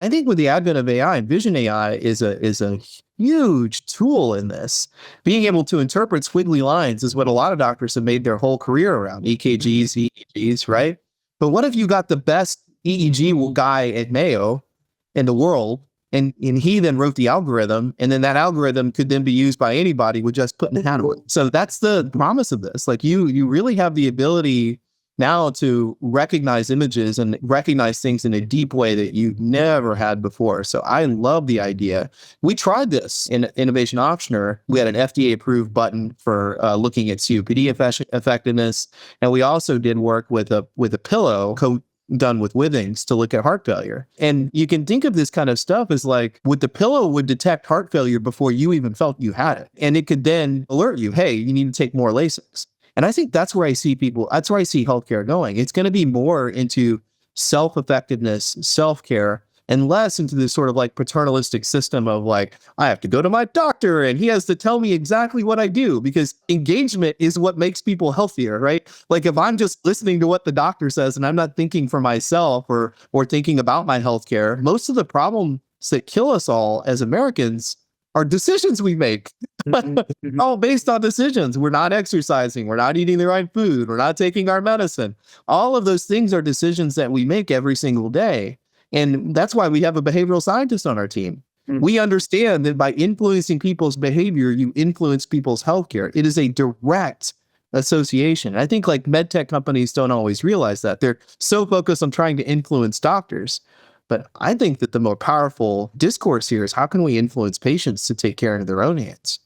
I think with the advent of AI, Vision AI is a huge tool in this. Being able to interpret squiggly lines is what a lot of doctors have made their whole career around EKGs, EEGs, right? But what if you got the best EEG guy at Mayo in the world, and he then wrote the algorithm, and then that algorithm could then be used by anybody with just putting a hat on. So that's the promise of this. Like you really have the ability now to recognize images and recognize things in a deep way that you never had before. So I love the idea. We tried this in Innovation Ochsner. We had an FDA approved button for looking at COPD effectiveness. And we also did work with a pillow done with Withings to look at heart failure. And you can think of this kind of stuff as like, with the pillow would detect heart failure before you even felt you had it. And it could then alert you, hey, you need to take more Lasix. And I think that's where I see healthcare going. It's going to be more into self-effectiveness, self-care, and less into this sort of like paternalistic system of like, I have to go to my doctor and he has to tell me exactly what I do, because engagement is what makes people healthier, right? Like if I'm just listening to what the doctor says and I'm not thinking for myself or thinking about my healthcare, most of the problems that kill us all as Americans are decisions we make. All based on decisions. We're not exercising. We're not eating the right food. We're not taking our medicine. All of those things are decisions that we make every single day. And that's why we have a behavioral scientist on our team. We understand that by influencing people's behavior, you influence people's healthcare. It is a direct association. I think like med tech companies don't always realize that. They're so focused on trying to influence doctors. But I think that the more powerful discourse here is, how can we influence patients to take care of their own hands?